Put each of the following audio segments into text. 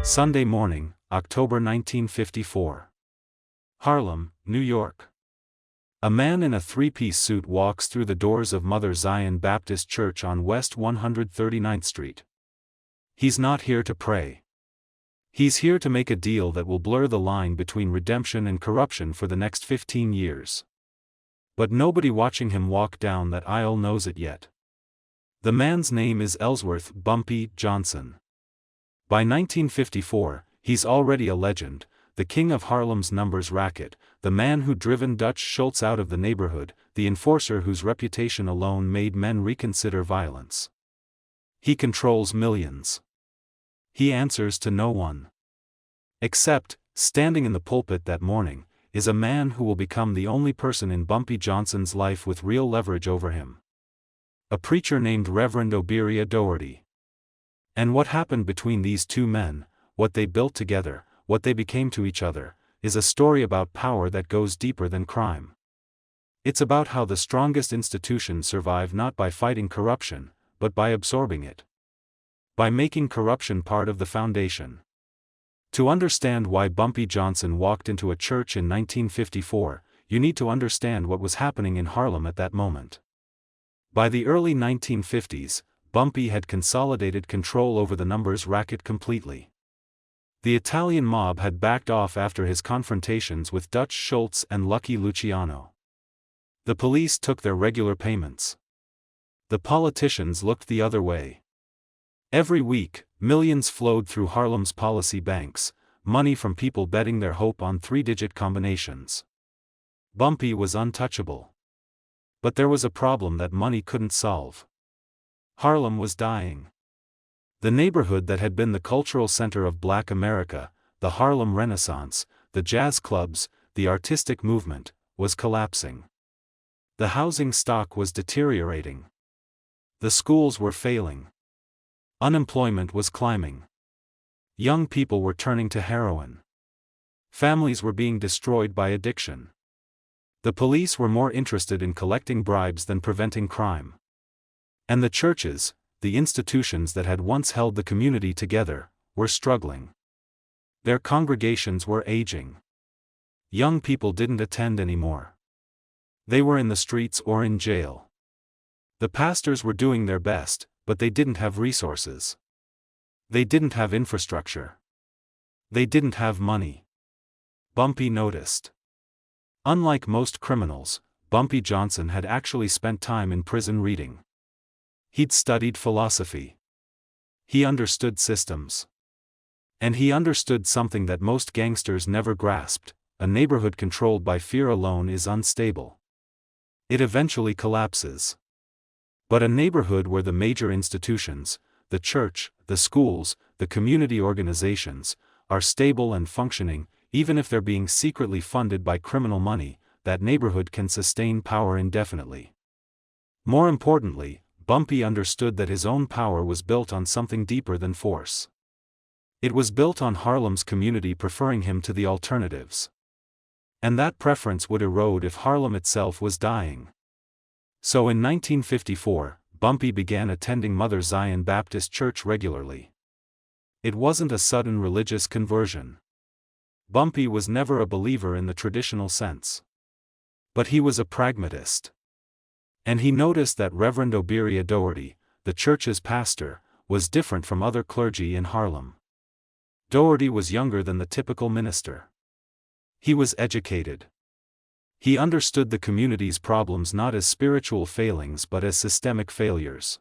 Sunday morning, October 1954. Harlem, New York. A man in a three-piece suit walks through the doors of Mother Zion Baptist Church on West 139th Street. He's not here to pray. He's here to make a deal that will blur the line between redemption and corruption for the next 15 years. But nobody watching him walk down that aisle knows it yet. The man's name is Ellsworth Bumpy Johnson. By 1954, he's already a legend, the king of Harlem's numbers racket, the man who'd driven Dutch Schultz out of the neighborhood, the enforcer whose reputation alone made men reconsider violence. He controls millions. He answers to no one. Except, standing in the pulpit that morning, is a man who will become the only person in Bumpy Johnson's life with real leverage over him. A preacher named Reverend Dougherty. And what happened between these two men, what they built together, what they became to each other, is a story about power that goes deeper than crime. It's about how the strongest institutions survive not by fighting corruption, but by absorbing it. By making corruption part of the foundation. To understand why Bumpy Johnson walked into a church in 1954, you need to understand what was happening in Harlem at that moment. By the early 1950s, Bumpy had consolidated control over the numbers racket completely. The Italian mob had backed off after his confrontations with Dutch Schultz and Lucky Luciano. The police took their regular payments. The politicians looked the other way. Every week, millions flowed through Harlem's policy banks, money from people betting their hope on three-digit combinations. Bumpy was untouchable. But there was a problem that money couldn't solve. Harlem was dying. The neighborhood that had been the cultural center of Black America, the Harlem Renaissance, the jazz clubs, the artistic movement, was collapsing. The housing stock was deteriorating. The schools were failing. Unemployment was climbing. Young people were turning to heroin. Families were being destroyed by addiction. The police were more interested in collecting bribes than preventing crime. And the churches, the institutions that had once held the community together, were struggling. Their congregations were aging. Young people didn't attend anymore. They were in the streets or in jail. The pastors were doing their best, but they didn't have resources. They didn't have infrastructure. They didn't have money. Bumpy noticed. Unlike most criminals, Bumpy Johnson had actually spent time in prison reading. He'd studied philosophy. He understood systems. And he understood something that most gangsters never grasped: a neighborhood controlled by fear alone is unstable. It eventually collapses. But a neighborhood where the major institutions, the church, the schools, the community organizations, are stable and functioning, even if they're being secretly funded by criminal money, that neighborhood can sustain power indefinitely. More importantly, Bumpy understood that his own power was built on something deeper than force. It was built on Harlem's community preferring him to the alternatives. And that preference would erode if Harlem itself was dying. So in 1954, Bumpy began attending Mother Zion Baptist Church regularly. It wasn't a sudden religious conversion. Bumpy was never a believer in the traditional sense. But he was a pragmatist. And he noticed that Reverend Dougherty, the church's pastor, was different from other clergy in Harlem. Dougherty was younger than the typical minister. He was educated. He understood the community's problems not as spiritual failings but as systemic failures.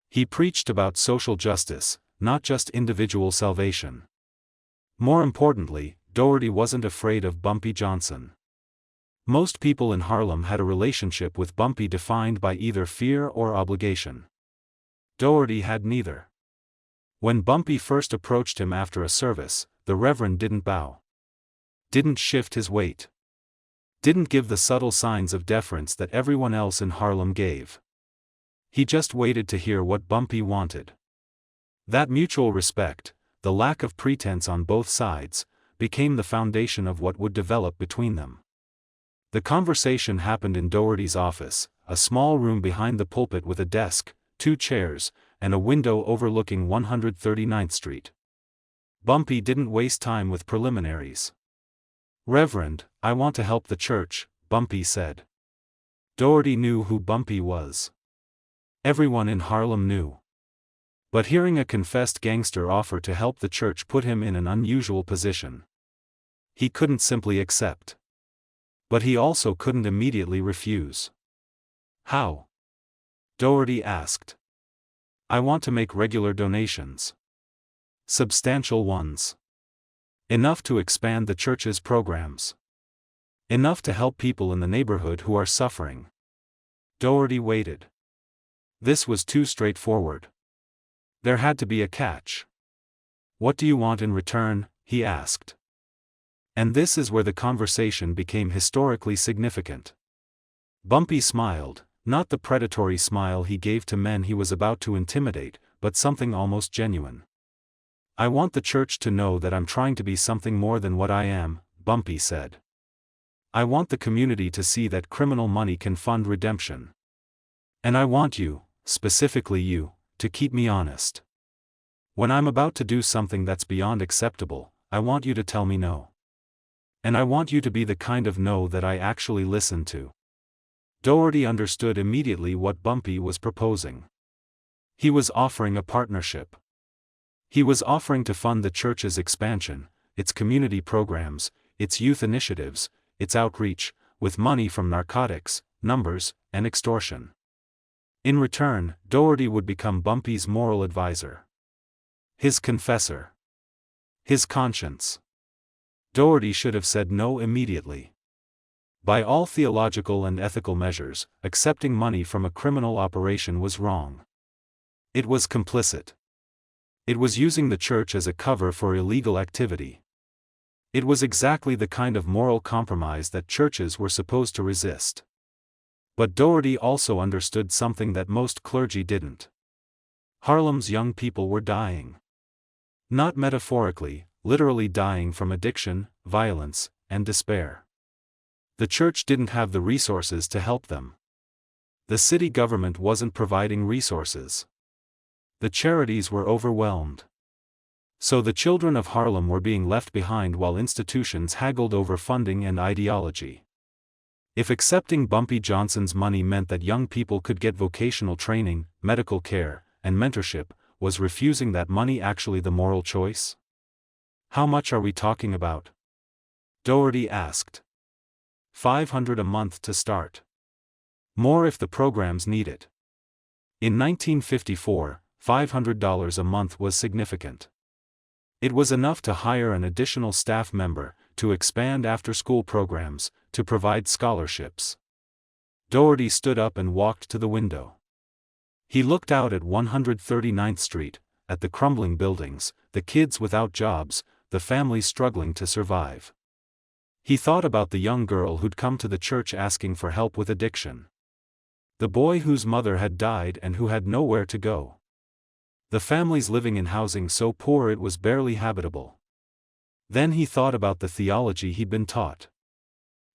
He preached about social justice, not just individual salvation. More importantly, Dougherty wasn't afraid of Bumpy Johnson. Most people in Harlem had a relationship with Bumpy defined by either fear or obligation. Dougherty had neither. When Bumpy first approached him after a service, the Reverend didn't bow. Didn't shift his weight. Didn't give the subtle signs of deference that everyone else in Harlem gave. He just waited to hear what Bumpy wanted. That mutual respect, the lack of pretense on both sides, became the foundation of what would develop between them. The conversation happened in Dougherty's office, a small room behind the pulpit with a desk, 2 chairs, and a window overlooking 139th Street. Bumpy didn't waste time with preliminaries. "Reverend, I want to help the church," Bumpy said. Dougherty knew who Bumpy was. Everyone in Harlem knew. But hearing a confessed gangster offer to help the church put him in an unusual position. He couldn't simply accept. But he also couldn't immediately refuse. "How?" Dougherty asked. "I want to make regular donations. Substantial ones. Enough to expand the church's programs. Enough to help people in the neighborhood who are suffering." Dougherty waited. This was too straightforward. There had to be a catch. "What do you want in return?" he asked. And this is where the conversation became historically significant. Bumpy smiled, not the predatory smile he gave to men he was about to intimidate, but something almost genuine. "I want the church to know that I'm trying to be something more than what I am," Bumpy said. "I want the community to see that criminal money can fund redemption. And I want you, specifically you, to keep me honest. When I'm about to do something that's beyond acceptable, I want you to tell me no. And I want you to be the kind of no that I actually listen to." Dougherty understood immediately what Bumpy was proposing. He was offering a partnership. He was offering to fund the church's expansion, its community programs, its youth initiatives, its outreach, with money from narcotics, numbers, and extortion. In return, Dougherty would become Bumpy's moral advisor. His confessor. His conscience. Dougherty should have said no immediately. By all theological and ethical measures, accepting money from a criminal operation was wrong. It was complicit. It was using the church as a cover for illegal activity. It was exactly the kind of moral compromise that churches were supposed to resist. But Dougherty also understood something that most clergy didn't. Harlem's young people were dying. Not metaphorically, literally dying from addiction, violence, and despair. The church didn't have the resources to help them. The city government wasn't providing resources. The charities were overwhelmed. So the children of Harlem were being left behind while institutions haggled over funding and ideology. If accepting Bumpy Johnson's money meant that young people could get vocational training, medical care, and mentorship, was refusing that money actually the moral choice? "How much are we talking about?" Dougherty asked. $500 a month to start. More if the programs need it. In 1954, $500 a month was significant. It was enough to hire an additional staff member, to expand after-school programs, to provide scholarships. Dougherty stood up and walked to the window. He looked out at 139th Street, at the crumbling buildings, the kids without jobs, the families struggling to survive. He thought about the young girl who'd come to the church asking for help with addiction. The boy whose mother had died and who had nowhere to go. The families living in housing so poor it was barely habitable. Then he thought about the theology he'd been taught.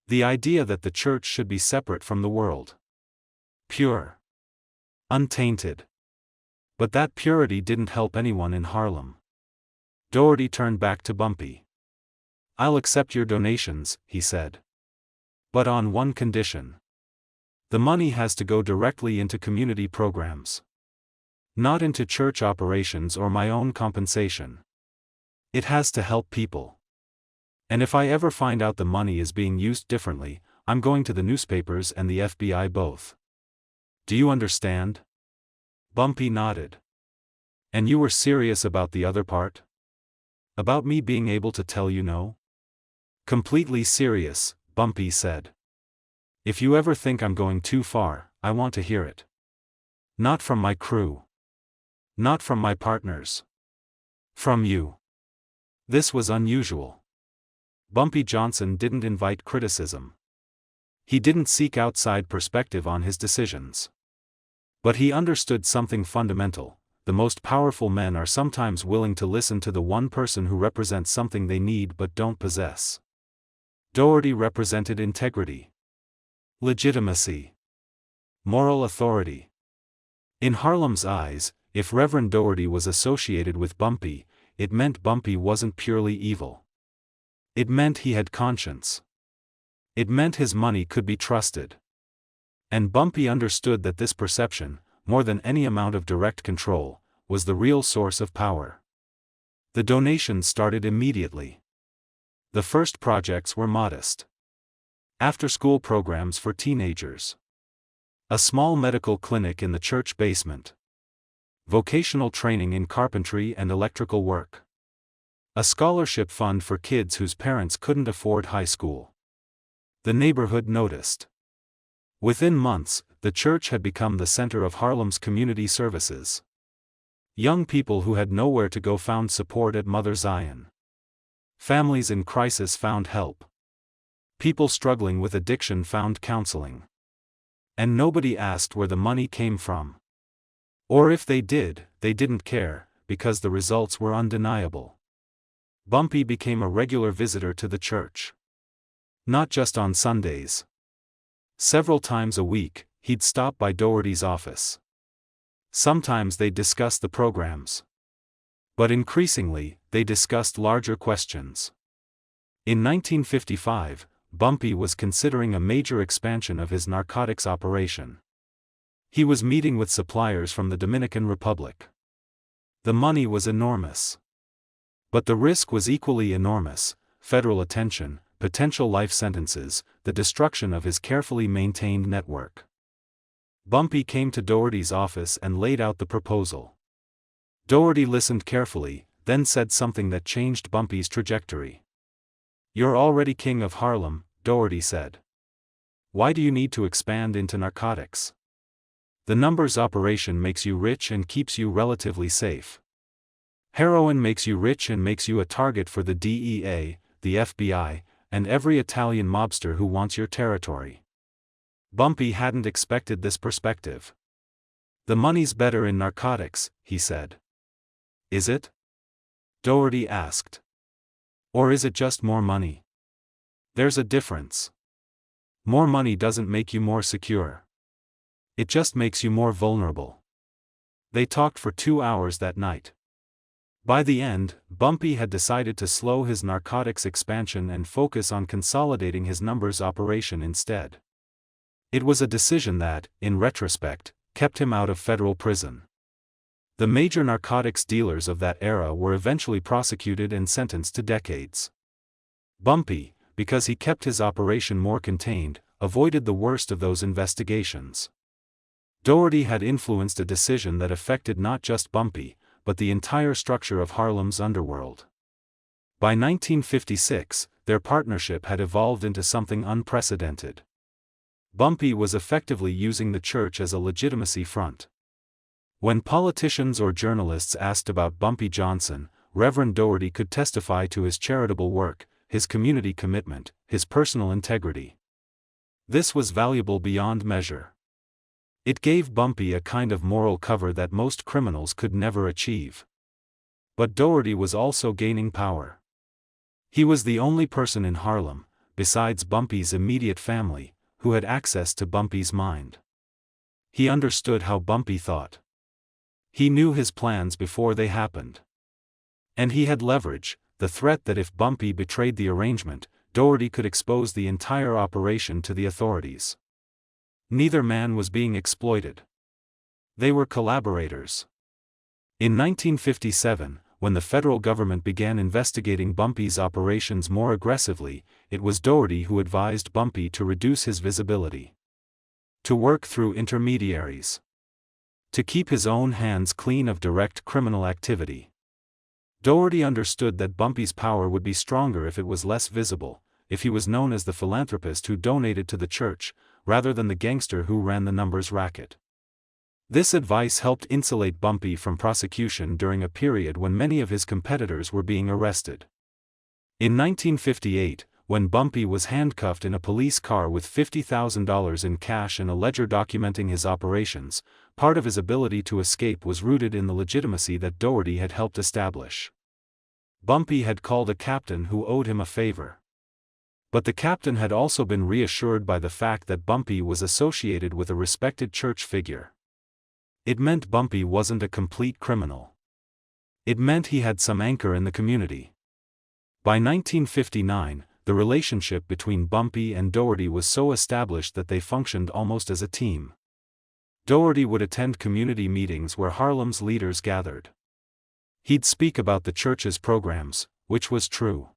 The idea that the church should be separate from the world. Pure. Untainted. But that purity didn't help anyone in Harlem. Dougherty turned back to Bumpy. "I'll accept your donations," he said. "But on one condition. The money has to go directly into community programs. Not into church operations or my own compensation. It has to help people. And if I ever find out the money is being used differently, I'm going to the newspapers and the FBI both. Do you understand?" Bumpy nodded. "And you were serious about the other part? About me being able to tell you no?" "Completely serious," Bumpy said. "If you ever think I'm going too far, I want to hear it. Not from my crew. Not from my partners. From you." This was unusual. Bumpy Johnson didn't invite criticism. He didn't seek outside perspective on his decisions. But he understood something fundamental: the most powerful men are sometimes willing to listen to the one person who represents something they need but don't possess. Dougherty represented integrity. Legitimacy. Moral authority. In Harlem's eyes, if Reverend Dougherty was associated with Bumpy, it meant Bumpy wasn't purely evil. It meant he had conscience. It meant his money could be trusted. And Bumpy understood that this perception, more than any amount of direct control, was the real source of power. The donations started immediately. The first projects were modest. After-school programs for teenagers. A small medical clinic in the church basement. Vocational training in carpentry and electrical work. A scholarship fund for kids whose parents couldn't afford high school. The neighborhood noticed. Within months, the church had become the center of Harlem's community services. Young people who had nowhere to go found support at Mother Zion. Families in crisis found help. People struggling with addiction found counseling. And nobody asked where the money came from. Or if they did, they didn't care, because the results were undeniable. Bumpy became a regular visitor to the church. Not just on Sundays. Several times a week, he'd stop by Dougherty's office. Sometimes they discussed the programs. But increasingly, they discussed larger questions. In 1955, Bumpy was considering a major expansion of his narcotics operation. He was meeting with suppliers from the Dominican Republic. The money was enormous. But the risk was equally enormous: federal attention, potential life sentences, the destruction of his carefully maintained network. Bumpy came to Dougherty's office and laid out the proposal. Dougherty listened carefully, then said something that changed Bumpy's trajectory. "You're already king of Harlem," Dougherty said. "Why do you need to expand into narcotics? The numbers operation makes you rich and keeps you relatively safe. Heroin makes you rich and makes you a target for the DEA, the FBI, and every Italian mobster who wants your territory." Bumpy hadn't expected this perspective. "The money's better in narcotics," he said. "Is it?" Dougherty asked. "Or is it just more money? There's a difference. More money doesn't make you more secure. It just makes you more vulnerable." They talked for 2 hours that night. By the end, Bumpy had decided to slow his narcotics expansion and focus on consolidating his numbers operation instead. It was a decision that, in retrospect, kept him out of federal prison. The major narcotics dealers of that era were eventually prosecuted and sentenced to decades. Bumpy, because he kept his operation more contained, avoided the worst of those investigations. Dougherty had influenced a decision that affected not just Bumpy, but the entire structure of Harlem's underworld. By 1956, their partnership had evolved into something unprecedented. Bumpy was effectively using the church as a legitimacy front. When politicians or journalists asked about Bumpy Johnson, Reverend Dougherty could testify to his charitable work, his community commitment, his personal integrity. This was valuable beyond measure. It gave Bumpy a kind of moral cover that most criminals could never achieve. But Dougherty was also gaining power. He was the only person in Harlem, besides Bumpy's immediate family, who had access to Bumpy's mind. He understood how Bumpy thought. He knew his plans before they happened. And he had leverage, the threat that if Bumpy betrayed the arrangement, Dougherty could expose the entire operation to the authorities. Neither man was being exploited. They were collaborators. In 1957, when the federal government began investigating Bumpy's operations more aggressively, it was Dougherty who advised Bumpy to reduce his visibility. To work through intermediaries. To keep his own hands clean of direct criminal activity. Dougherty understood that Bumpy's power would be stronger if it was less visible, if he was known as the philanthropist who donated to the church, rather than the gangster who ran the numbers racket. This advice helped insulate Bumpy from prosecution during a period when many of his competitors were being arrested. In 1958, when Bumpy was handcuffed in a police car with $50,000 in cash and a ledger documenting his operations, part of his ability to escape was rooted in the legitimacy that Dougherty had helped establish. Bumpy had called a captain who owed him a favor. But the captain had also been reassured by the fact that Bumpy was associated with a respected church figure. It meant Bumpy wasn't a complete criminal. It meant he had some anchor in the community. By 1959, the relationship between Bumpy and Dougherty was so established that they functioned almost as a team. Dougherty would attend community meetings where Harlem's leaders gathered. He'd speak about the church's programs, which was true.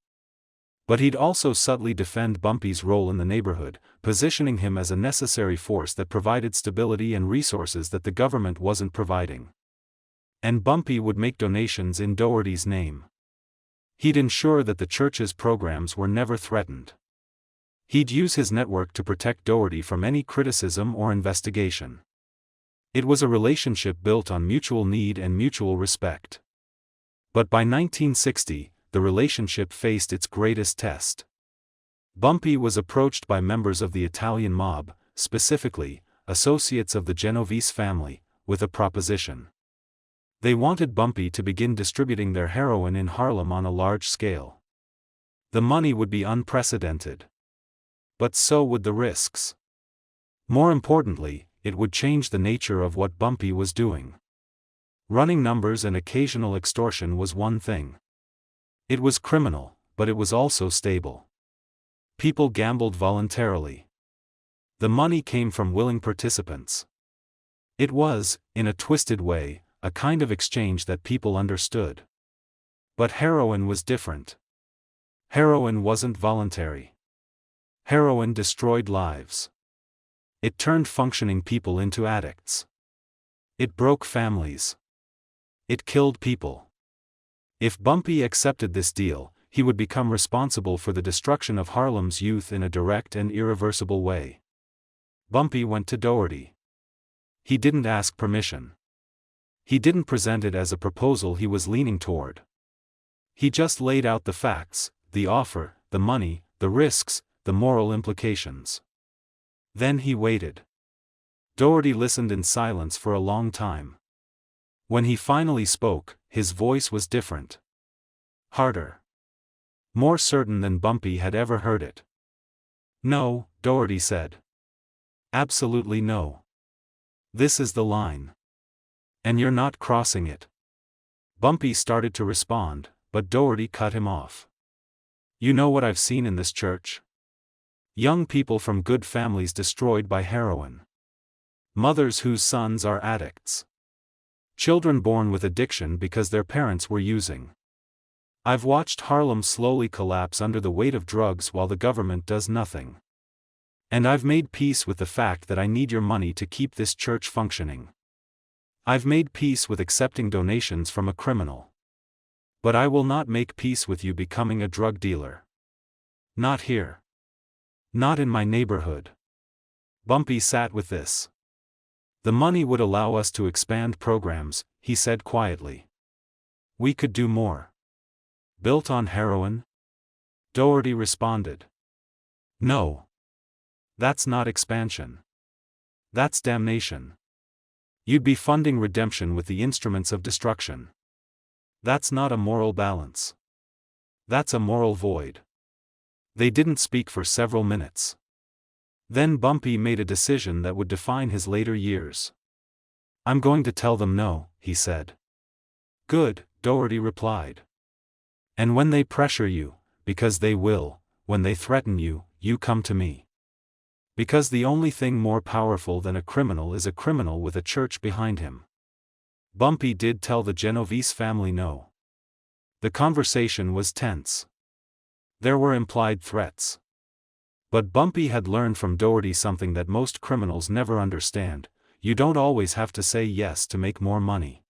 But he'd also subtly defend Bumpy's role in the neighborhood, positioning him as a necessary force that provided stability and resources that the government wasn't providing. And Bumpy would make donations in Dougherty's name. He'd ensure that the church's programs were never threatened. He'd use his network to protect Dougherty from any criticism or investigation. It was a relationship built on mutual need and mutual respect. But by 1960, the relationship faced its greatest test. Bumpy was approached by members of the Italian mob, specifically, associates of the Genovese family, with a proposition. They wanted Bumpy to begin distributing their heroin in Harlem on a large scale. The money would be unprecedented. But so would the risks. More importantly, it would change the nature of what Bumpy was doing. Running numbers and occasional extortion was one thing. It was criminal, but it was also stable. People gambled voluntarily. The money came from willing participants. It was, in a twisted way, a kind of exchange that people understood. But heroin was different. Heroin wasn't voluntary. Heroin destroyed lives. It turned functioning people into addicts. It broke families. It killed people. If Bumpy accepted this deal, he would become responsible for the destruction of Harlem's youth in a direct and irreversible way. Bumpy went to Dougherty. He didn't ask permission. He didn't present it as a proposal he was leaning toward. He just laid out the facts, the offer, the money, the risks, the moral implications. Then he waited. Dougherty listened in silence for a long time. When he finally spoke, his voice was different. Harder. More certain than Bumpy had ever heard it. "No," Dougherty said. "Absolutely no. This is the line. And you're not crossing it." Bumpy started to respond, but Dougherty cut him off. "You know what I've seen in this church? Young people from good families destroyed by heroin. Mothers whose sons are addicts. Children born with addiction because their parents were using. I've watched Harlem slowly collapse under the weight of drugs while the government does nothing. And I've made peace with the fact that I need your money to keep this church functioning. I've made peace with accepting donations from a criminal. But I will not make peace with you becoming a drug dealer. Not here. Not in my neighborhood." Bumpy sat with this. "The money would allow us to expand programs," he said quietly. "We could do more." "Built on heroin?" Dougherty responded. "No. That's not expansion. That's damnation. You'd be funding redemption with the instruments of destruction. That's not a moral balance. That's a moral void." They didn't speak for several minutes. Then Bumpy made a decision that would define his later years. "I'm going to tell them no," he said. "Good," Dougherty replied. "And when they pressure you, because they will, when they threaten you, you come to me. Because the only thing more powerful than a criminal is a criminal with a church behind him." Bumpy did tell the Genovese family no. The conversation was tense. There were implied threats. But Bumpy had learned from Dougherty something that most criminals never understand: you don't always have to say yes to make more money.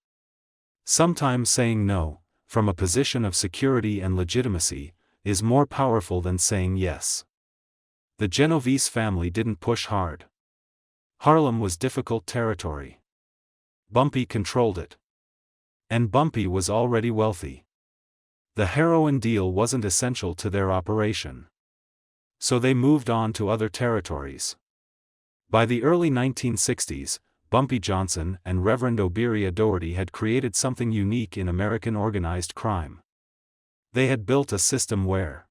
Sometimes saying no, from a position of security and legitimacy, is more powerful than saying yes. The Genovese family didn't push hard. Harlem was difficult territory. Bumpy controlled it. And Bumpy was already wealthy. The heroin deal wasn't essential to their operation. So they moved on to other territories. By the early 1960s, Bumpy Johnson and Reverend Dougherty had created something unique in American organized crime. They had built a system where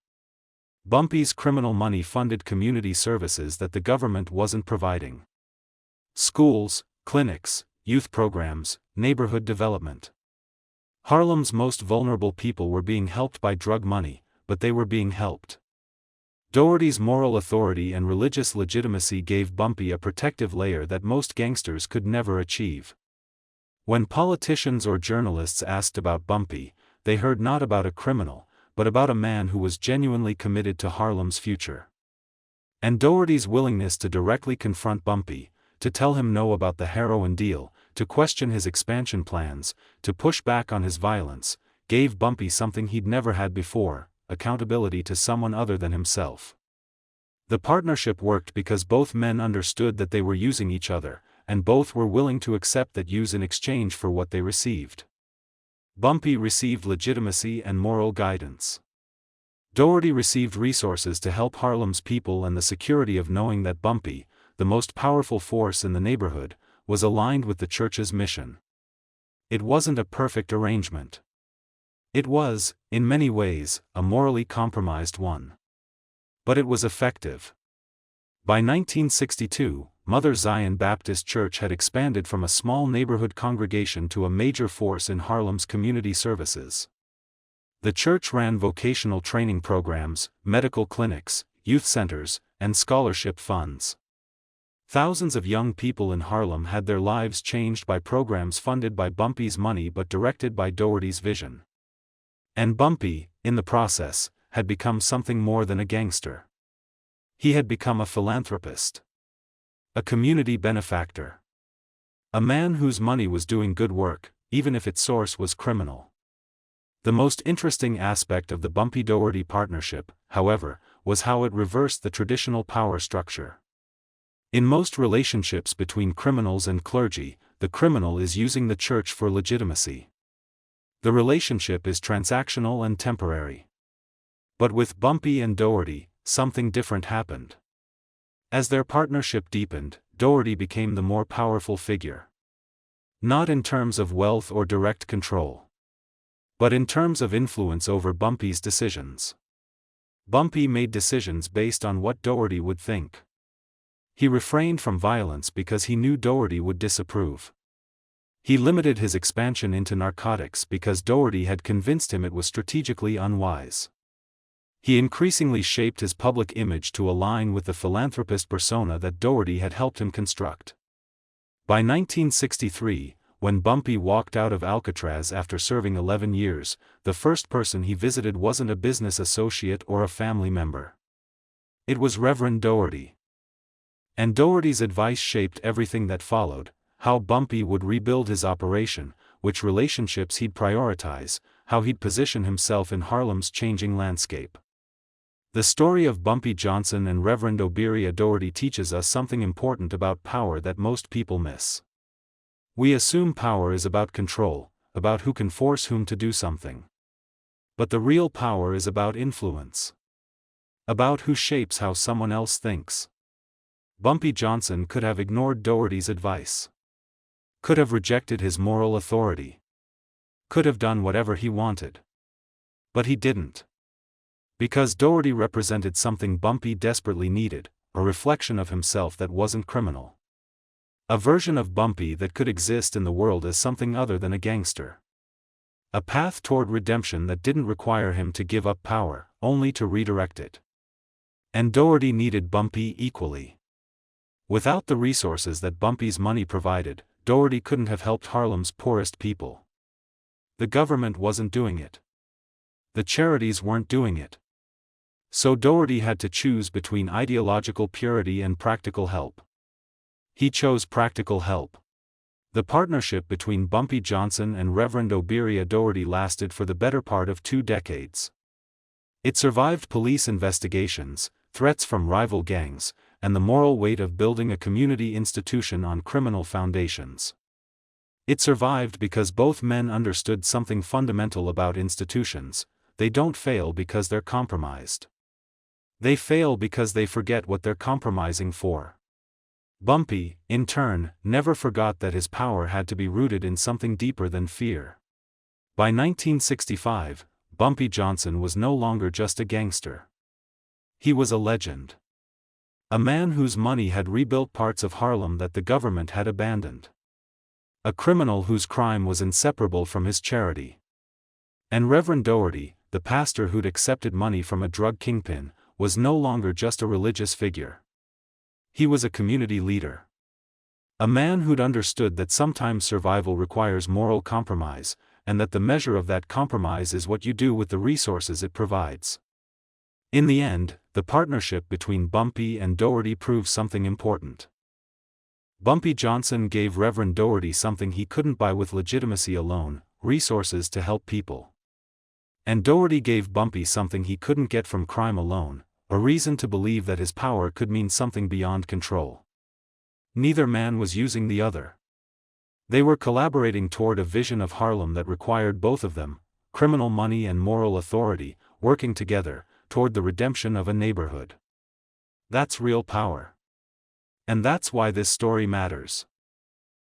Bumpy's criminal money funded community services that the government wasn't providing. Schools, clinics, youth programs, neighborhood development. Harlem's most vulnerable people were being helped by drug money, but they were being helped. Dougherty's moral authority and religious legitimacy gave Bumpy a protective layer that most gangsters could never achieve. When politicians or journalists asked about Bumpy, they heard not about a criminal, but about a man who was genuinely committed to Harlem's future. And Dougherty's willingness to directly confront Bumpy, to tell him no about the heroin deal, to question his expansion plans, to push back on his violence, gave Bumpy something he'd never had before: accountability to someone other than himself. The partnership worked because both men understood that they were using each other, and both were willing to accept that use in exchange for what they received. Bumpy received legitimacy and moral guidance. Dougherty received resources to help Harlem's people and the security of knowing that Bumpy, the most powerful force in the neighborhood, was aligned with the church's mission. It wasn't a perfect arrangement. It was, in many ways, a morally compromised one. But it was effective. By 1962, Mother Zion Baptist Church had expanded from a small neighborhood congregation to a major force in Harlem's community services. The church ran vocational training programs, medical clinics, youth centers, and scholarship funds. Thousands of young people in Harlem had their lives changed by programs funded by Bumpy's money but directed by Dougherty's vision. And Bumpy, in the process, had become something more than a gangster. He had become a philanthropist. A community benefactor. A man whose money was doing good work, even if its source was criminal. The most interesting aspect of the Bumpy-Dougherty partnership, however, was how it reversed the traditional power structure. In most relationships between criminals and clergy, the criminal is using the church for legitimacy. The relationship is transactional and temporary. But with Bumpy and Dougherty, something different happened. As their partnership deepened, Dougherty became the more powerful figure. Not in terms of wealth or direct control, but in terms of influence over Bumpy's decisions. Bumpy made decisions based on what Dougherty would think. He refrained from violence because he knew Dougherty would disapprove. He limited his expansion into narcotics because Dougherty had convinced him it was strategically unwise. He increasingly shaped his public image to align with the philanthropist persona that Dougherty had helped him construct. By 1963, when Bumpy walked out of Alcatraz after serving 11 years, the first person he visited wasn't a business associate or a family member. It was Reverend Dougherty. And Dougherty's advice shaped everything that followed: how Bumpy would rebuild his operation, which relationships he'd prioritize, how he'd position himself in Harlem's changing landscape. The story of Bumpy Johnson and Reverend Dougherty teaches us something important about power that most people miss. We assume power is about control, about who can force whom to do something. But the real power is about influence. About who shapes how someone else thinks. Bumpy Johnson could have ignored Dougherty's advice. Could have rejected his moral authority. Could have done whatever he wanted. But he didn't. Because Dougherty represented something Bumpy desperately needed: a reflection of himself that wasn't criminal. A version of Bumpy that could exist in the world as something other than a gangster. A path toward redemption that didn't require him to give up power, only to redirect it. And Dougherty needed Bumpy equally. Without the resources that Bumpy's money provided, Dougherty couldn't have helped Harlem's poorest people. The government wasn't doing it. The charities weren't doing it. So Dougherty had to choose between ideological purity and practical help. He chose practical help. The partnership between Bumpy Johnson and Reverend Dougherty lasted for the better part of 2 decades. It survived police investigations, threats from rival gangs, and the moral weight of building a community institution on criminal foundations. It survived because both men understood something fundamental about institutions: they don't fail because they're compromised. They fail because they forget what they're compromising for. Bumpy, in turn, never forgot that his power had to be rooted in something deeper than fear. By 1965, Bumpy Johnson was no longer just a gangster. He was a legend. A man whose money had rebuilt parts of Harlem that the government had abandoned. A criminal whose crime was inseparable from his charity. And Reverend Dougherty, the pastor who'd accepted money from a drug kingpin, was no longer just a religious figure. He was a community leader. A man who'd understood that sometimes survival requires moral compromise, and that the measure of that compromise is what you do with the resources it provides. In the end, the partnership between Bumpy and Dougherty proved something important. Bumpy Johnson gave Reverend Dougherty something he couldn't buy with legitimacy alone: resources to help people. And Dougherty gave Bumpy something he couldn't get from crime alone: a reason to believe that his power could mean something beyond control. Neither man was using the other. They were collaborating toward a vision of Harlem that required both of them, criminal money and moral authority, working together, toward the redemption of a neighborhood. That's real power. And that's why this story matters.